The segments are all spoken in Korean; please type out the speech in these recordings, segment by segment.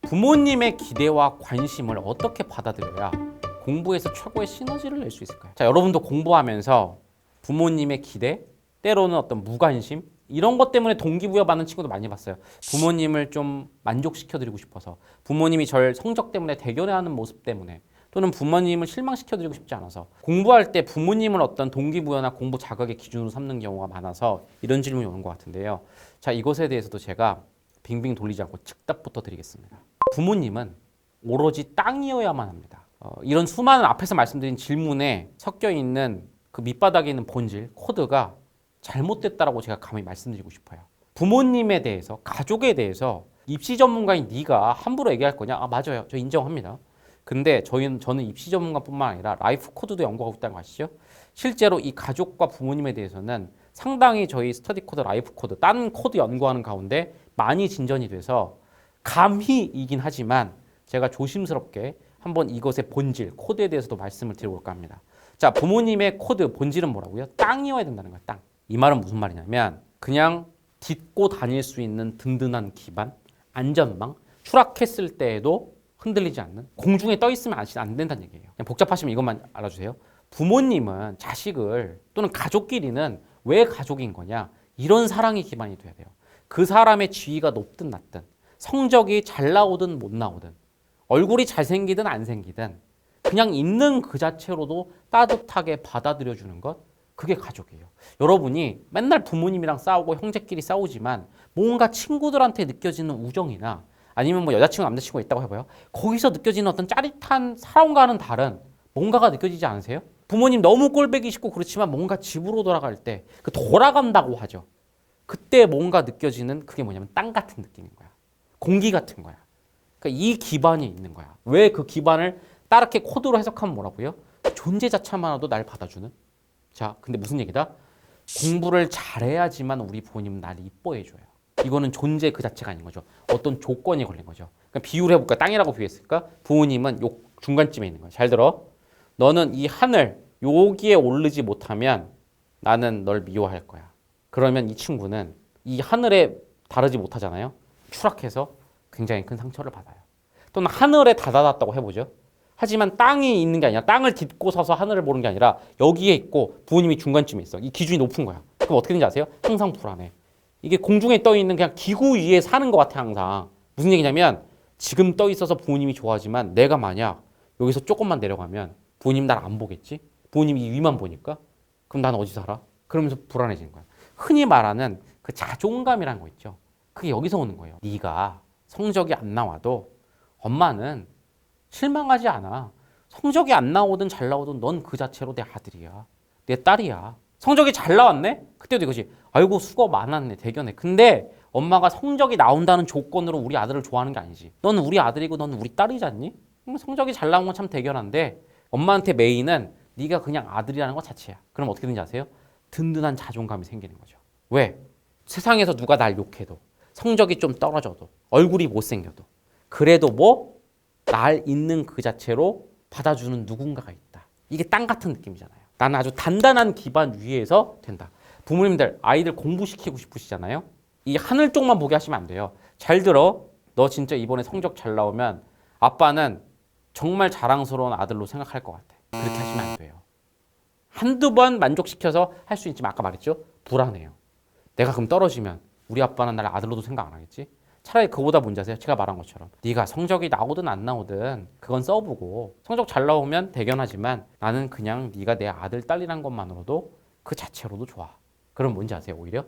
부모님의 기대와 관심을 어떻게 받아들여야 공부에서 최고의 시너지를 낼 수 있을까요? 자, 여러분도 공부하면서 부모님의 기대, 때로는 어떤 무관심 이런 것 때문에 동기부여 받는 친구도 많이 봤어요. 부모님을 좀 만족시켜드리고 싶어서, 부모님이 절 성적 때문에 대견해하는 모습 때문에, 또는 부모님을 실망시켜드리고 싶지 않아서 공부할 때 부모님을 어떤 동기부여나 공부 자극의 기준으로 삼는 경우가 많아서 이런 질문이 오는 것 같은데요. 자, 이것에 대해서도 제가 빙빙 돌리지 않고 즉답부터 드리겠습니다. 부모님은 오로지 땅이어야만 합니다. 이런 수많은 앞에서 말씀드린 질문에 섞여 있는 그 밑바닥에 있는 본질, 코드가 잘못됐다라고 제가 감히 말씀드리고 싶어요. 부모님에 대해서, 가족에 대해서 입시 전문가인 네가 함부로 얘기할 거냐? 아, 맞아요. 저 인정합니다. 근데 저는 입시 전문가뿐만 아니라 라이프 코드도 연구하고 있다는 거 아시죠? 실제로 이 가족과 부모님에 대해서는 상당히 저희 스터디 코드, 라이프 코드, 딴 코드 연구하는 가운데 많이 진전이 돼서 감히이긴 하지만 제가 조심스럽게 한번 이것의 본질, 코드에 대해서도 말씀을 드려볼까 합니다. 자, 부모님의 코드, 본질은 뭐라고요? 땅이어야 된다는 거예요, 땅. 이 말은 무슨 말이냐면 그냥 딛고 다닐 수 있는 든든한 기반, 안전망, 추락했을 때에도 흔들리지 않는, 공중에 떠 있으면 안 된다는 얘기예요. 그냥 복잡하시면 이것만 알아주세요. 부모님은 자식을, 또는 가족끼리는 왜 가족인 거냐? 이런 사랑이 기반이 돼야 돼요. 그 사람의 지위가 높든 낮든, 성적이 잘 나오든 못 나오든, 얼굴이 잘생기든 안 생기든 그냥 있는 그 자체로도 따뜻하게 받아들여주는 것, 그게 가족이에요. 여러분이 맨날 부모님이랑 싸우고 형제끼리 싸우지만 뭔가 친구들한테 느껴지는 우정이나 아니면 뭐 여자친구, 남자친구가 있다고 해봐요. 거기서 느껴지는 어떤 짜릿한 사랑과는 다른 뭔가가 느껴지지 않으세요? 부모님 너무 꼴보기 싫고 그렇지만 뭔가 집으로 돌아갈 때 그 돌아간다고 하죠. 그때 뭔가 느껴지는 그게 뭐냐면 땅 같은 느낌인 거야. 공기 같은 거야. 그러니까 이 기반이 있는 거야. 왜 그 기반을 따르게 코드로 해석하면 뭐라고요? 존재 자체만으로도 날 받아주는. 자, 근데 무슨 얘기다? 공부를 잘해야지만 우리 부모님은 날 이뻐해줘요. 이거는 존재 그 자체가 아닌 거죠. 어떤 조건이 걸린 거죠. 그러니까 비유를 해볼까? 땅이라고 비유했을까? 부모님은 요 중간쯤에 있는 거예요. 잘 들어. 너는 이 하늘 여기에 오르지 못하면 나는 널 미워할 거야. 그러면 이 친구는 이 하늘에 다르지 못하잖아요. 추락해서 굉장히 큰 상처를 받아요. 또는 하늘에 다다랐다고 해보죠. 하지만 땅이 있는 게 아니라 땅을 딛고 서서 하늘을 보는 게 아니라 여기에 있고 부모님이 중간쯤에 있어. 이 기준이 높은 거야. 그럼 어떻게 되는지 아세요? 항상 불안해. 이게 공중에 떠 있는 그냥 기구 위에 사는 것 같아 항상. 무슨 얘기냐면 지금 떠 있어서 부모님이 좋아하지만 내가 만약 여기서 조금만 내려가면 부모님 날 안 보겠지? 부모님이 이 위만 보니까? 그럼 난 어디 살아? 그러면서 불안해지는 거야. 흔히 말하는 그 자존감이라는 거 있죠. 그게 여기서 오는 거예요. 네가 성적이 안 나와도 엄마는 실망하지 않아. 성적이 안 나오든 잘 나오든 넌 그 자체로 내 아들이야. 내 딸이야. 성적이 잘 나왔네? 그때도 이거지. 아이고 수고 많았네. 대견해. 근데 엄마가 성적이 나온다는 조건으로 우리 아들을 좋아하는 게 아니지. 너는 우리 아들이고 너는 우리 딸이지 않니? 성적이 잘 나온 건 참 대견한데 엄마한테 메인은 네가 그냥 아들이라는 것 자체야. 그럼 어떻게 되는지 아세요? 든든한 자존감이 생기는 거죠. 왜? 세상에서 누가 날 욕해도, 성적이 좀 떨어져도, 얼굴이 못생겨도, 그래도 뭐? 날 있는 그 자체로 받아주는 누군가가 있다. 이게 땅 같은 느낌이잖아요. 나는 아주 단단한 기반 위에서 된다. 부모님들, 아이들 공부시키고 싶으시잖아요. 이 하늘 쪽만 보게 하시면 안 돼요. 잘 들어. 너 진짜 이번에 성적 잘 나오면 아빠는 정말 자랑스러운 아들로 생각할 것 같아. 그렇게 하시면 안 돼요. 한두 번 만족시켜서 할 수 있지만 아까 말했죠? 불안해요. 내가 그럼 떨어지면 우리 아빠는 날 아들로도 생각 안 하겠지? 차라리 그보다 뭔지 아세요? 제가 말한 것처럼 네가 성적이 나오든 안 나오든 그건 써보고 성적 잘 나오면 대견하지만 나는 그냥 네가 내 아들, 딸이란 것만으로도 그 자체로도 좋아. 그럼 뭔지 아세요? 오히려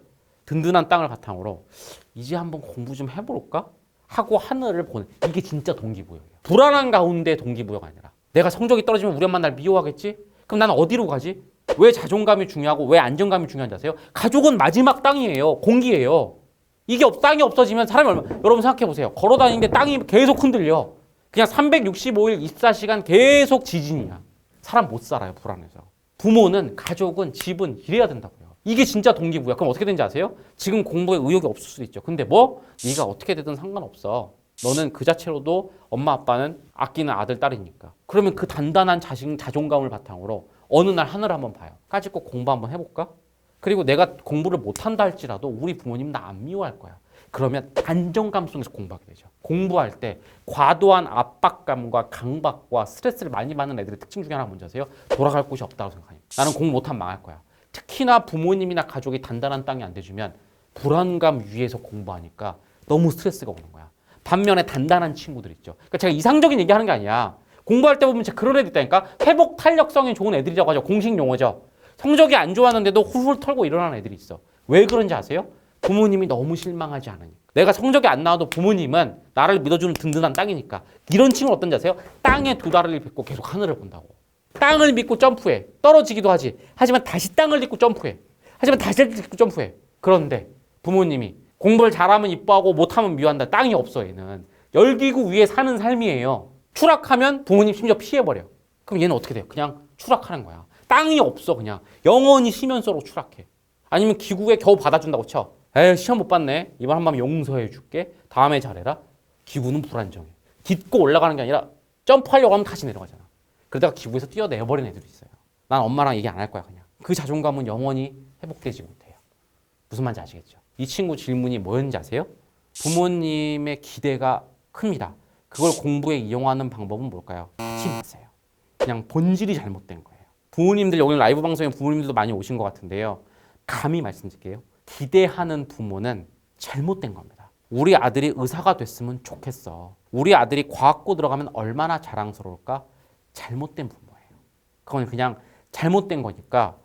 든든한 땅을 바탕으로 이제 한번 공부 좀 해볼까? 하고 하늘을 보는, 이게 진짜 동기부여예요. 불안한 가운데 동기부여가 아니라 내가 성적이 떨어지면 우리 엄마 날 미워하겠지? 그럼 나는 어디로 가지? 왜 자존감이 중요하고 왜 안정감이 중요한지 아세요? 가족은 마지막 땅이에요. 공기예요. 이게 땅이 없어지면 사람이 여러분 생각해 보세요. 걸어 다니는데 땅이 계속 흔들려. 그냥 365일 24시간 계속 지진이야. 사람 못 살아요, 불안해서. 부모는, 가족은, 집은 이래야 된다고요. 이게 진짜 동기부여. 그럼 어떻게 되는지 아세요? 지금 공부에 의욕이 없을 수도 있죠. 근데 뭐? 네가 어떻게 되든 상관없어. 너는 그 자체로도 엄마 아빠는 아끼는 아들, 딸이니까. 그러면 그 단단한 자존감을 바탕으로 어느 날 하늘을 한번 봐요. 까짓 거 공부 한번 해볼까? 그리고 내가 공부를 못한다 할지라도 우리 부모님 나 안 미워할 거야. 그러면 안정감 속에서 공부하게 되죠. 공부할 때 과도한 압박감과 강박과 스트레스를 많이 받는 애들의 특징 중에 하나가 뭔지 아세요? 돌아갈 곳이 없다고 생각합니다. 나는 공부 못하면 망할 거야. 특히나 부모님이나 가족이 단단한 땅이 안 돼주면 불안감 위에서 공부하니까 너무 스트레스가 오는 거야. 반면에 단단한 친구들 있죠. 그러니까 제가 이상적인 얘기하는 게 아니야. 공부할 때 보면 진짜 그런 애들 있다니까. 회복 탄력성이 좋은 애들이라고 하죠. 공식 용어죠. 성적이 안 좋았는데도 훌훌 털고 일어나는 애들이 있어. 왜 그런지 아세요? 부모님이 너무 실망하지 않으니까. 내가 성적이 안 나와도 부모님은 나를 믿어주는 든든한 땅이니까. 이런 친구는 어떤지 아세요? 땅에 두 다리를 빗고 계속 하늘을 본다고. 땅을 믿고 점프해. 떨어지기도 하지. 하지만 다시 땅을 믿고 점프해. 하지만 다시 믿고 점프해. 그런데 부모님이 공부를 잘하면 이뻐하고 못하면 미워한다. 땅이 없어 얘는. 열기구 위에 사는 삶이에요. 추락하면 부모님 심지어 피해버려. 그럼 얘는 어떻게 돼요? 그냥 추락하는 거야. 땅이 없어 그냥. 영원히 시면서로 추락해. 아니면 기구에 겨우 받아준다고 쳐. 에이 시험 못 봤네. 이번 한 번 용서해 줄게. 다음에 잘해라. 기구는 불안정해. 딛고 올라가는 게 아니라 점프하려고 하면 다시 내려가잖아. 그러다가 기구에서 뛰어내버리는 애들이 있어요. 난 엄마랑 얘기 안 할 거야 그냥. 그 자존감은 영원히 회복되지 못해요. 무슨 말인지 아시겠죠? 이 친구 질문이 뭐였는지 아세요? 부모님의 기대가 큽니다. 그걸 공부에 이용하는 방법은 뭘까요? 힘이 있어요. 그냥 본질이 잘못된 거예요. 부모님들 여기 라이브 방송에 부모님들도 많이 오신 것 같은데요. 감히 말씀드릴게요. 기대하는 부모는 잘못된 겁니다. 우리 아들이 의사가 됐으면 좋겠어. 우리 아들이 과학고 들어가면 얼마나 자랑스러울까? 잘못된 부모예요. 그건 그냥 잘못된 거니까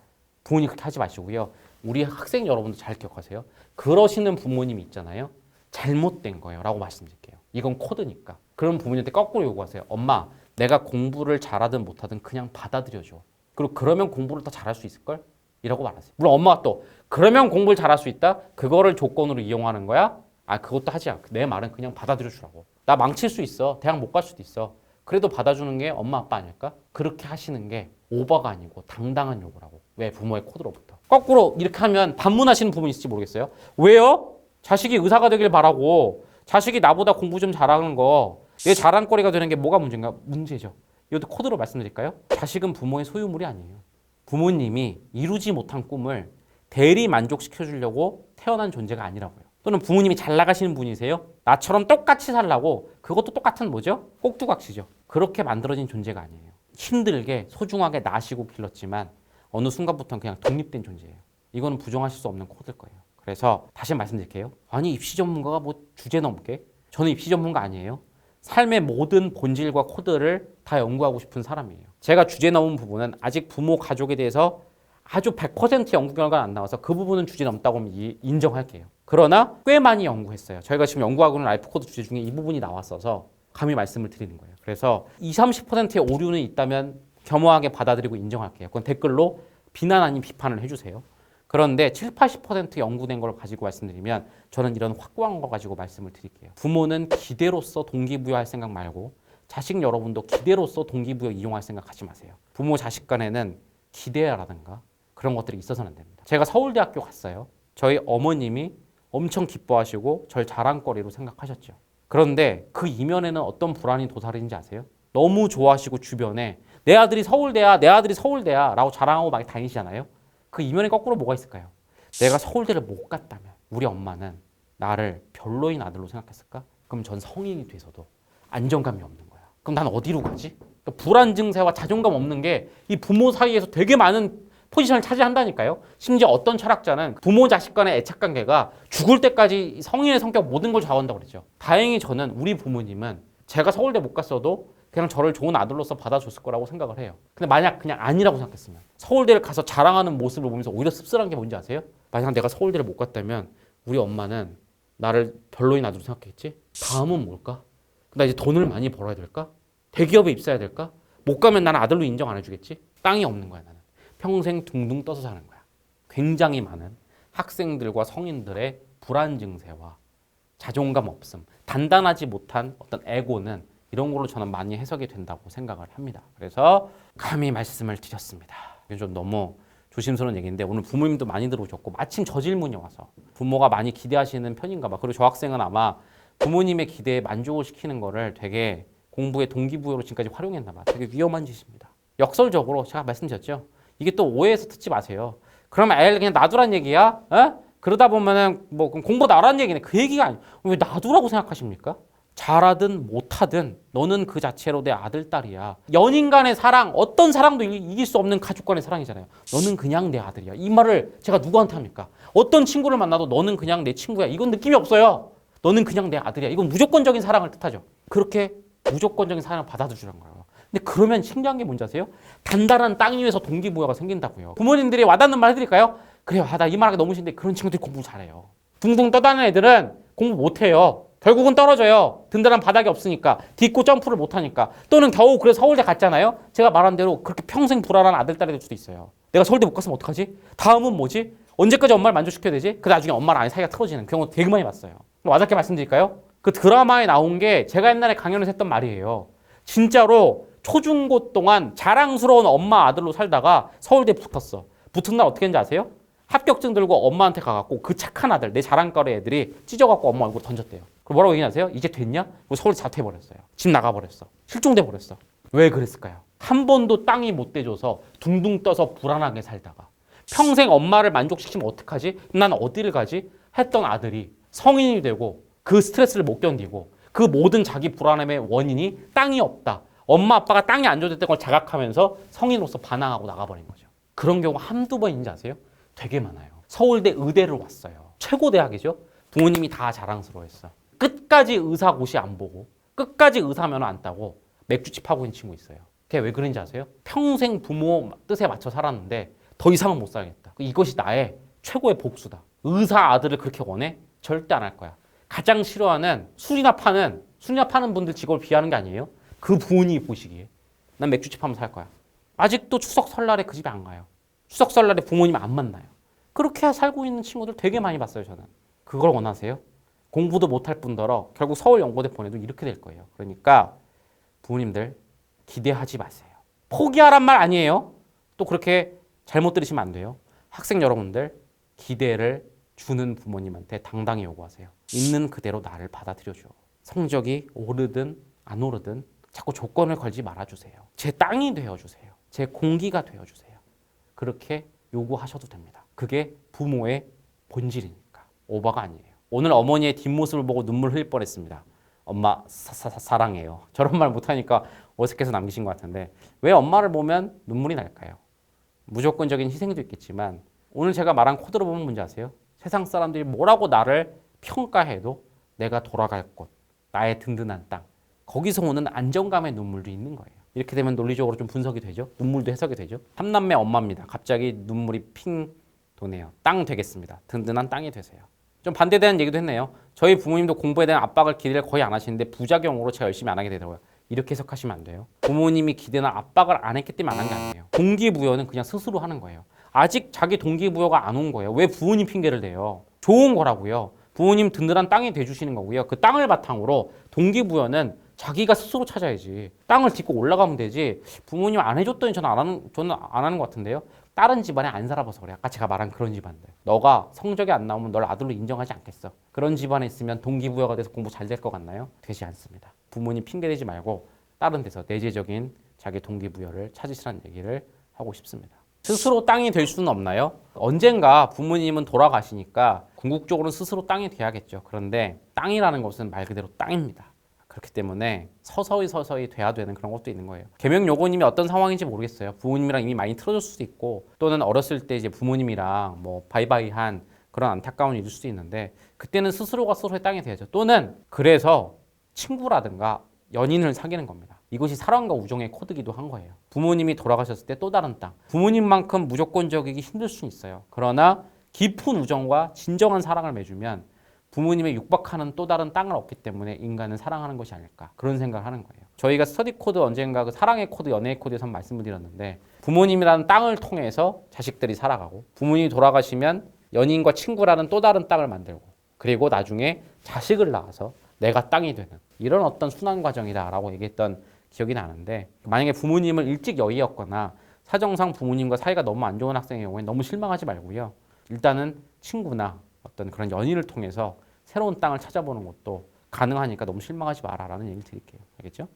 부모님 그렇게 하지 마시고요. 우리 학생 여러분도 잘 기억하세요. 그러시는 부모님이 있잖아요. 잘못된 거예요 라고 말씀드릴게요. 이건 코드니까. 그럼 부모님한테 거꾸로 요구하세요. 엄마, 내가 공부를 잘하든 못하든 그냥 받아들여줘. 그리고 그러면 공부를 더 잘할 수 있을걸? 이라고 말하세요. 물론 엄마가 또 그러면 공부를 잘할 수 있다? 그거를 조건으로 이용하는 거야? 아 그것도 하지 않고 내 말은 그냥 받아들여 주라고. 나 망칠 수 있어. 대학 못 갈 수도 있어. 그래도 받아주는 게 엄마 아빠 아닐까? 그렇게 하시는 게 오버가 아니고 당당한 요구라고. 왜? 부모의 코드로부터. 거꾸로 이렇게 하면 반문하시는 부분 있을지 모르겠어요. 왜요? 자식이 의사가 되길 바라고 자식이 나보다 공부 좀 잘하는 거 내 자랑거리가 되는 게 뭐가 문제인가? 문제죠. 이것도 코드로 말씀드릴까요? 자식은 부모의 소유물이 아니에요. 부모님이 이루지 못한 꿈을 대리 만족시켜 주려고 태어난 존재가 아니라고요. 또는 부모님이 잘 나가시는 분이세요? 나처럼 똑같이 살라고 그것도 똑같은 뭐죠? 꼭두각시죠. 그렇게 만들어진 존재가 아니에요. 힘들게 소중하게 나시고 길렀지만 어느 순간부터는 그냥 독립된 존재예요. 이거는 부정하실 수 없는 코드일 거예요. 그래서 다시 말씀드릴게요. 아니 입시 전문가가 뭐 주제 넘게? 저는 입시 전문가 아니에요. 삶의 모든 본질과 코드를 다 연구하고 싶은 사람이에요. 제가 주제 넘은 부분은 아직 부모 가족에 대해서 아주 100% 연구 결과가 안 나와서 그 부분은 주제 넘다고 하면 인정할게요. 그러나 꽤 많이 연구했어요. 저희가 지금 연구하고 있는 라이프 코드 주제 중에 이 부분이 나왔어서 감히 말씀을 드리는 거예요. 그래서 20-30%의 오류는 있다면 겸허하게 받아들이고 인정할게요. 그건 댓글로 비난 아닌 비판을 해주세요. 그런데 7-80% 연구된 걸 가지고 말씀드리면 저는 이런 확고한 거 가지고 말씀을 드릴게요. 부모는 기대로서 동기부여할 생각 말고 자식 여러분도 기대로서 동기부여 이용할 생각 하지 마세요. 부모 자식 간에는 기대라든가 그런 것들이 있어서는 안 됩니다. 제가 서울대학교 갔어요. 저희 어머님이 엄청 기뻐하시고 절 자랑거리로 생각하셨죠. 그런데 그 이면에는 어떤 불안이 도사리는지 아세요? 너무 좋아하시고 주변에 내 아들이 서울대야, 내 아들이 서울대야 라고 자랑하고 막 다니시잖아요. 그 이면에 거꾸로 뭐가 있을까요? 내가 서울대를 못 갔다면 우리 엄마는 나를 별로인 아들로 생각했을까? 그럼 전 성인이 돼서도 안정감이 없는 거야. 그럼 난 어디로 가지? 그러니까 불안 증세와 자존감 없는 게 이 부모 사이에서 되게 많은 포지션을 차지한다니까요. 심지어 어떤 철학자는 부모 자식 간의 애착관계가 죽을 때까지 성인의 성격 모든 걸 좌우한다고 그러죠. 다행히 저는 우리 부모님은 제가 서울대 못 갔어도 그냥 저를 좋은 아들로서 받아줬을 거라고 생각을 해요. 근데 만약 그냥 아니라고 생각했으면 서울대를 가서 자랑하는 모습을 보면서 오히려 씁쓸한 게 뭔지 아세요? 만약 내가 서울대를 못 갔다면 우리 엄마는 나를 별로인 아들로 생각했지? 다음은 뭘까? 나 이제 돈을 많이 벌어야 될까? 대기업에 입사해야 될까? 못 가면 나는 아들로 인정 안 해주겠지? 땅이 없는 거야 나는. 평생 둥둥 떠서 사는 거야. 굉장히 많은 학생들과 성인들의 불안 증세와 자존감 없음, 단단하지 못한 어떤 에고는 이런 걸로 저는 많이 해석이 된다고 생각을 합니다. 그래서 감히 말씀을 드렸습니다. 이게 좀 너무 조심스러운 얘기인데 오늘 부모님도 많이 들어오셨고 마침 저 질문이 와서 부모가 많이 기대하시는 편인가 봐. 그리고 저 학생은 아마 부모님의 기대에 만족을 시키는 거를 되게 공부의 동기부여로 지금까지 활용했나 봐. 되게 위험한 짓입니다. 역설적으로 제가 말씀드렸죠. 이게 또 오해해서 듣지 마세요. 그러면 애를 그냥 놔두란 얘기야? 어? 그러다 보면은 뭐 그럼 공부 나라는 얘기네. 그 얘기가 아니에요. 왜 놔두라고 생각하십니까? 잘하든 못하든 너는 그 자체로 내 아들, 딸이야. 연인 간의 사랑, 어떤 사랑도 이길 수 없는 가족 간의 사랑이잖아요. 너는 그냥 내 아들이야. 이 말을 제가 누구한테 합니까? 어떤 친구를 만나도 너는 그냥 내 친구야. 이건 느낌이 없어요. 너는 그냥 내 아들이야. 이건 무조건적인 사랑을 뜻하죠. 그렇게 무조건적인 사랑을 받아주라는 거예요. 근데 그러면 신기한 게 뭔지 아세요? 단단한 땅 위에서 동기부여가 생긴다고요. 부모님들이 와닿는 말 해드릴까요? 그래요. 나 이 말하기 너무 싫은데 그런 친구들이 공부 잘해요. 둥둥 떠다니는 애들은 공부 못해요. 결국은 떨어져요. 든든한 바닥이 없으니까. 딛고 점프를 못하니까. 또는 겨우 그래서 서울대 갔잖아요. 제가 말한 대로 그렇게 평생 불안한 아들, 딸이 될 수도 있어요. 내가 서울대 못 갔으면 어떡하지? 다음은 뭐지? 언제까지 엄마를 만족시켜야 되지? 그 나중에 엄마랑 아예 사이가 틀어지는 경우 되게 많이 봤어요. 와닿게 말씀드릴까요? 그 드라마에 나온 게 제가 옛날에 강연에서 했던 말이에요. 진짜로 초중고 동안 자랑스러운 엄마 아들로 살다가 서울대 붙었어. 붙은 날 어떻게 했는지 아세요? 합격증 들고 엄마한테 가갖고 그 착한 아들, 내 자랑거리 애들이 찢어갖고 엄마 얼굴 던졌대요. 그럼 뭐라고 얘기하세요? 이제 됐냐? 서울대 자퇴해버렸어요. 집 나가버렸어. 실종돼버렸어. 왜 그랬을까요? 한 번도 땅이 못 대줘서 둥둥 떠서 불안하게 살다가 평생 엄마를 만족시키면 어떡하지? 난 어디를 가지? 했던 아들이 성인이 되고 그 스트레스를 못 견디고 그 모든 자기 불안함의 원인이 땅이 없다. 엄마 아빠가 땅이 안 줘줬던 걸 자각하면서 성인으로서 반항하고 나가버린 거죠. 그런 경우가 한두 번인지 아세요? 되게 많아요. 서울대 의대를 왔어요. 최고 대학이죠. 부모님이 다 자랑스러워했어. 끝까지 의사고시 안 보고 끝까지 의사 면허 안 따고 맥주집 하고 있는 친구 있어요. 걔 왜 그런지 아세요? 평생 부모 뜻에 맞춰 살았는데 더 이상은 못 살겠다. 이것이 나의 최고의 복수다. 의사 아들을 그렇게 원해? 절대 안 할 거야. 가장 싫어하는 술이나 파는 분들 직업을 비하는 게 아니에요. 그 부모님이 보시기에 난 맥주집 하면서 살 거야. 아직도 추석 설날에 그 집에 안 가요. 추석 설날에 부모님 안 만나요. 그렇게 살고 있는 친구들 되게 많이 봤어요. 저는. 그걸 원하세요? 공부도 못할 뿐더러 결국 서울연고대 보내도 이렇게 될 거예요. 그러니까 부모님들 기대하지 마세요. 포기하란 말 아니에요. 또 그렇게 잘못 들으시면 안 돼요. 학생 여러분들 기대를 주는 부모님한테 당당히 요구하세요. 있는 그대로 나를 받아들여줘. 성적이 오르든 안 오르든 자꾸 조건을 걸지 말아주세요. 제 땅이 되어주세요. 제 공기가 되어주세요. 그렇게 요구하셔도 됩니다. 그게 부모의 본질이니까. 오바가 아니에요. 오늘 어머니의 뒷모습을 보고 눈물 흘릴 뻔했습니다. 엄마 사랑해요. 저런 말 못하니까 어색해서 남기신 것 같은데 왜 엄마를 보면 눈물이 날까요? 무조건적인 희생도 있겠지만 오늘 제가 말한 코드로 보면 뭔지 아세요? 세상 사람들이 뭐라고 나를 평가해도 내가 돌아갈 곳, 나의 든든한 땅, 거기서 오는 안정감의 눈물도 있는 거예요. 이렇게 되면 논리적으로 좀 분석이 되죠. 눈물도 해석이 되죠. 3남매 엄마입니다. 갑자기 눈물이 핑 도네요. 땅 되겠습니다. 든든한 땅이 되세요. 좀 반대되는 얘기도 했네요. 저희 부모님도 공부에 대한 압박을 기대를 거의 안 하시는데 부작용으로 제가 열심히 안 하게 되더라고요. 이렇게 해석하시면 안 돼요. 부모님이 기대나 압박을 안 했기 때문에 안 한 게 아니에요. 동기부여는 그냥 스스로 하는 거예요. 아직 자기 동기부여가 안 온 거예요. 왜 부모님 핑계를 대요? 좋은 거라고요. 부모님 든든한 땅이 돼주시는 거고요. 그 땅을 바탕으로 동기부여는 자기가 스스로 찾아야지. 땅을 딛고 올라가면 되지. 부모님 안 해줬더니 저는 안 하는 것 같은데요. 다른 집안에 안 살아봐서 그래. 아까 제가 말한 그런 집안들. 너가 성적이 안 나오면 널 아들로 인정하지 않겠어. 그런 집안에 있으면 동기부여가 돼서 공부 잘 될 것 같나요? 되지 않습니다. 부모님 핑계대지 말고 다른 데서 내재적인 자기 동기부여를 찾으시라는 얘기를 하고 싶습니다. 스스로 땅이 될 수는 없나요? 언젠가 부모님은 돌아가시니까 궁극적으로는 스스로 땅이 돼야겠죠. 그런데 땅이라는 것은 말 그대로 땅입니다. 그렇기 때문에 서서히 돼야 되는 그런 것도 있는 거예요. 계명요고님이 어떤 상황인지 모르겠어요. 부모님이랑 이미 많이 틀어졌을 수도 있고 또는 어렸을 때 이제 부모님이랑 뭐 바이바이한 그런 안타까운 일일 수도 있는데 그때는 스스로가 스스로의 땅이 돼야죠. 또는 그래서 친구라든가 연인을 사귀는 겁니다. 이것이 사랑과 우정의 코드기도 한 거예요. 부모님이 돌아가셨을 때 또 다른 땅. 부모님만큼 무조건적이기 힘들 수는 있어요. 그러나 깊은 우정과 진정한 사랑을 맺으면 부모님의 육박하는 또 다른 땅을 얻기 때문에 인간은 사랑하는 것이 아닐까 그런 생각을 하는 거예요. 저희가 스터디 코드 언젠가 그 사랑의 코드, 연애의 코드에서 말씀을 드렸는데 부모님이라는 땅을 통해서 자식들이 살아가고 부모님이 돌아가시면 연인과 친구라는 또 다른 땅을 만들고 그리고 나중에 자식을 낳아서 내가 땅이 되는 이런 어떤 순환 과정이다라고 얘기했던 기억이 나는데 만약에 부모님을 일찍 여의었거나 사정상 부모님과 사이가 너무 안 좋은 학생의 경우에 너무 실망하지 말고요. 일단은 친구나 어떤 그런 연인을 통해서 새로운 땅을 찾아보는 것도 가능하니까 너무 실망하지 마라라는 얘기를 드릴게요. 알겠죠?